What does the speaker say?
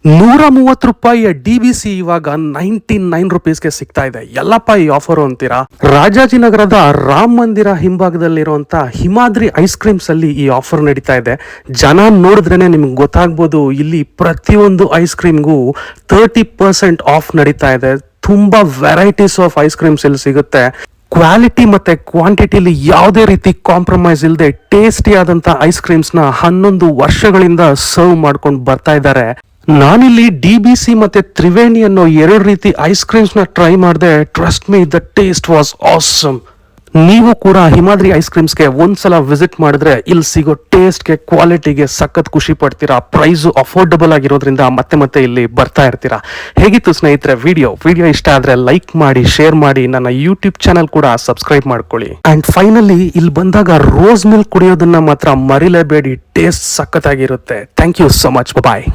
₹130 DBC ಇವಾಗ 99 ರುಪೀಸ್ಗೆ ಸಿಗ್ತಾ ಇದೆ. ಎಲ್ಲಪ್ಪ ಈ ಆಫರ್ ಅಂತೀರಾ? ರಾಜಾಜಿನಗರದ ರಾಮ್ ಮಂದಿರ ಹಿಂಭಾಗದಲ್ಲಿರುವಂತ ಹಿಮಾದ್ರಿ ಐಸ್ ಕ್ರೀಮ್ಸ್ ಅಲ್ಲಿ ಈ ಆಫರ್ ನಡೀತಾ ಇದೆ. ಜನ ನೋಡಿದ್ರೇನೆ ನಿಮ್ಗೆ ಗೊತ್ತಾಗ್ಬೋದು, ಇಲ್ಲಿ ಪ್ರತಿಯೊಂದು ಐಸ್ ಕ್ರೀಮ್ಗೂ 30% ಆಫ್ ನಡೀತಾ ಇದೆ. ತುಂಬಾ ವೆರೈಟೀಸ್ ಆಫ್ ಐಸ್ ಕ್ರೀಮ್ಸ್ ಇಲ್ಲಿ ಸಿಗುತ್ತೆ. ಕ್ವಾಲಿಟಿ ಮತ್ತೆ ಕ್ವಾಂಟಿಟಿಲಿ ಯಾವುದೇ ರೀತಿ ಕಾಂಪ್ರಮೈಸ್ ಇಲ್ಲದೆ ಟೇಸ್ಟಿ ಆದಂತ ಐಸ್ ಕ್ರೀಮ್ಸ್ ನ 11 ವರ್ಷಗಳಿಂದ ಸರ್ವ್ ಮಾಡ್ಕೊಂಡು ಬರ್ತಾ ಇದ್ದಾರೆ. ನಾನಿಲ್ಲಿ DBC ಮತ್ತೆ ತ್ರಿವೇಣಿ ಅನ್ನೋ 2 ರೀತಿ ಐಸ್ ಕ್ರೀಮ್ಸ್ ನ ಟ್ರೈ ಮಾಡಿದೆ. Trust me, the taste was awesome. ನೀವು ಕೂಡ ಹಿಮಾದ್ರಿ ಐಸ್ ಕ್ರೀಮ್ಸ್ಗೆ ಒಂದ್ಸಲ ವಿಸಿಟ್ ಮಾಡಿದ್ರೆ ಇಲ್ಲಿ ಸಿಗೋ ಟೇಸ್ಟ್ಗೆ, ಕ್ವಾಲಿಟಿಗೆ ಸಖತ್ ಖುಷಿ ಪಡ್ತೀರಾ. ಪ್ರೈಸು ಅಫೋರ್ಡಬಲ್ ಆಗಿರೋದ್ರಿಂದ ಮತ್ತೆ ಮತ್ತೆ ಇಲ್ಲಿ ಬರ್ತಾ ಇರ್ತೀರಾ. ಹೇಗಿತ್ತು ಸ್ನೇಹಿತರೆ ವಿಡಿಯೋ ಇಷ್ಟ ಆದ್ರೆ ಲೈಕ್ ಮಾಡಿ, ಶೇರ್ ಮಾಡಿ, ನನ್ನ ಯೂಟ್ಯೂಬ್ ಚಾನಲ್ ಕೂಡ ಸಬ್ಸ್ಕ್ರೈಬ್ ಮಾಡ್ಕೊಳ್ಳಿ. ಅಂಡ್ ಫೈನಲಿ ಇಲ್ಲಿ ಬಂದಾಗ ರೋಸ್ ಮಿಲ್ಕ್ ಕುಡಿಯೋದನ್ನ ಮಾತ್ರ ಮರಿಲೇಬೇಡಿ. ಟೇಸ್ಟ್ ಸಖತ್ತಾಗಿರುತ್ತೆ. Thank you so much. Bye.